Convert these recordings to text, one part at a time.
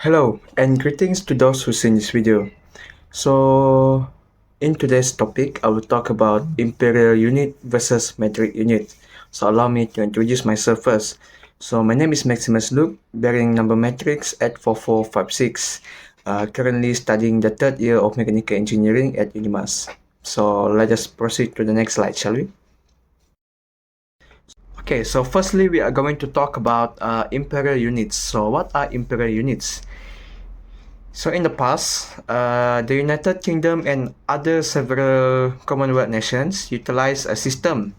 Hello and greetings to those who see this video. So in today's topic, I will talk about imperial unit versus metric unit. So allow me to introduce myself first. So my name is Maximus Luke, bearing number matrix at 4456. Currently studying the third year of mechanical engineering at Unimas. So let us proceed to the next slide, shall we? Okay, so firstly we are going to talk about imperial units. So what are imperial units? So in the past, the United Kingdom and other several Commonwealth nations utilized a system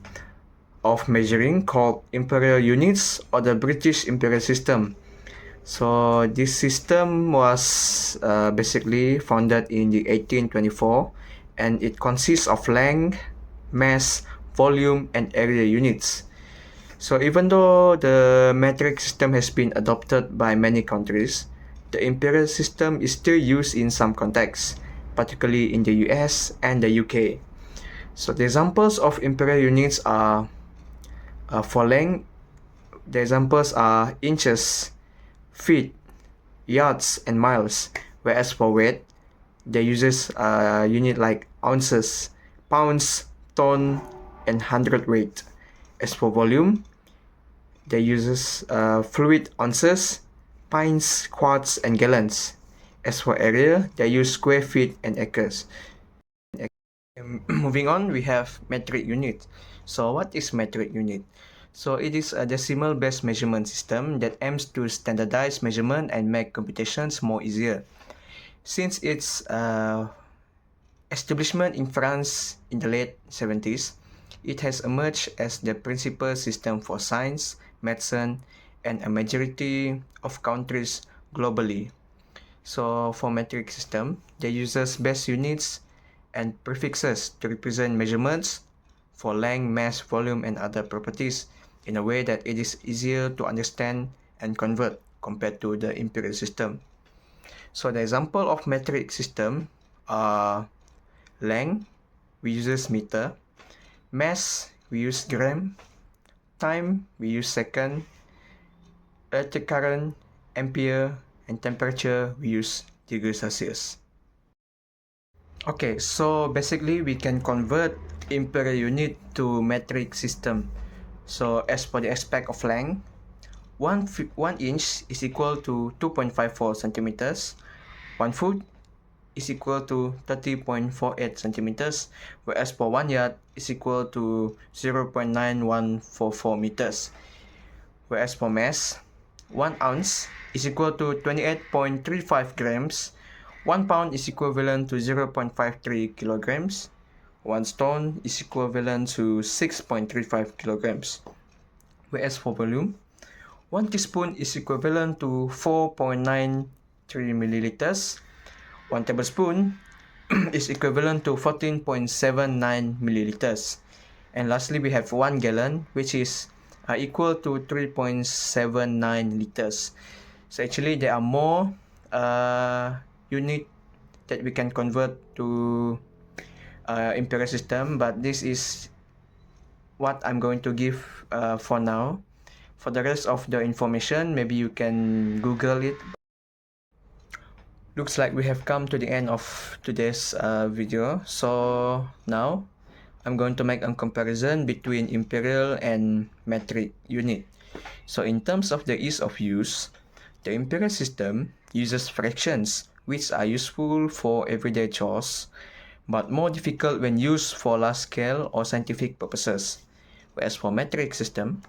of measuring called imperial units or the British imperial system. So this system was basically founded in the 1824 and it consists of length, mass, volume and area units. So even though the metric system has been adopted by many countries, the imperial system is still used in some contexts, particularly in the US and the UK. So the examples of imperial units are for length, the examples are inches, feet, yards, and miles, whereas for weight, they uses a unit like ounces, pounds, ton, and hundredweight. As for volume, they uses fluid ounces, pints, quarts, and gallons. As for area, they use square feet and acres. Moving on, we have metric unit. So what is metric unit? So it is a decimal-based measurement system that aims to standardize measurement and make computations more easier. Since its establishment in France in the late 70s, it has emerged as the principal system for science, medicine, and a majority of countries globally. So for metric system, they uses base units and prefixes to represent measurements for length, mass, volume, and other properties in a way that it is easier to understand and convert compared to the imperial system. So the example of metric system are length, we uses meter, mass, we use gram, time, we use second, electric current, ampere, and temperature, we use degree Celsius. Okay, so basically we can convert imperial unit to metric system. So as for the aspect of length, 1 inch is equal to 2.54 centimeters, 1 foot is equal to 30.48 centimeters, whereas for 1 yard is equal to 0.9144 meters. Whereas for mass, 1 ounce is equal to 28.35 grams, 1 pound is equivalent to 0.53 kilograms, 1 stone is equivalent to 6.35 kilograms. Whereas for volume, 1 teaspoon is equivalent to 4.93 milliliters, 1 tablespoon is equivalent to 14.79 milliliters. And lastly, we have 1 gallon, which is equal to 3.79 liters. So actually, there are more unit that we can convert to imperial system, but this is what I'm going to give for now. For the rest of the information, maybe you can Google it. Looks like we have come to the end of today's video. So now I'm going to make a comparison between imperial and metric unit. So in terms of the ease of use, the imperial system uses fractions which are useful for everyday chores but more difficult when used for large-scale or scientific purposes. Whereas for metric system,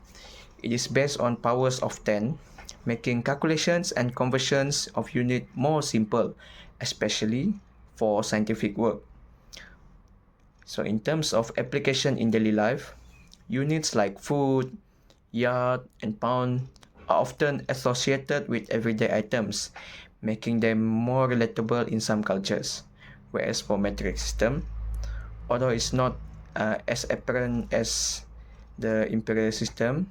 it is based on powers of 10, making calculations and conversions of unit more simple, especially for scientific work. So in terms of application in daily life, units like foot, yard, and pound are often associated with everyday items, making them more relatable in some cultures. Whereas for metric system, although it's not as apparent as the imperial system,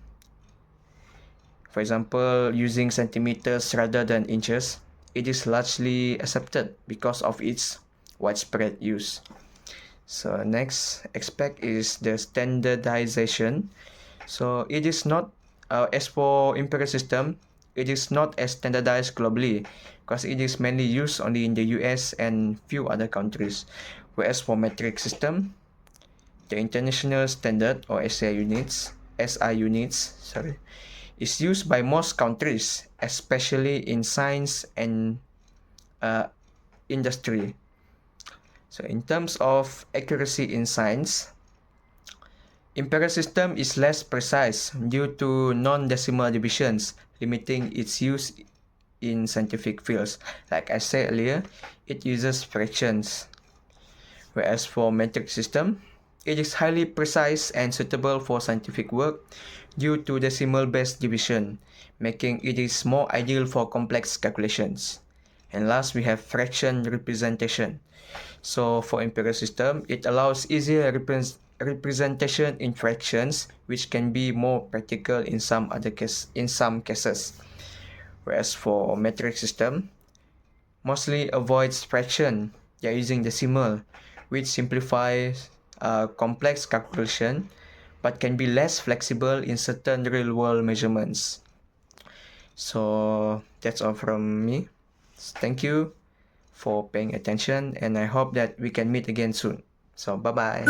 for example, using centimeters rather than inches, it is largely accepted because of its widespread use. So next aspect is the standardization. So it is not, as for imperial system, it is not as standardized globally because it is mainly used only in the US and few other countries. Whereas for metric system, the international standard or SI units, sorry, is used by most countries, especially in science and uh, industry. So in terms of accuracy in science, imperial system is less precise due to non-decimal divisions, limiting its use in scientific fields. Like I said earlier, it uses fractions. Whereas for metric system, it is highly precise and suitable for scientific work due to decimal-based division, making it is more ideal for complex calculations. And last, we have fraction representation. So for imperial system, it allows easier representation in fractions, which can be more practical in some cases. Whereas for metric system, mostly avoids fraction. They are using decimal, which simplifies complex calculation, but can be less flexible in certain real-world measurements. So that's all from me. Thank you for paying attention, and I hope that we can meet again soon. So bye bye.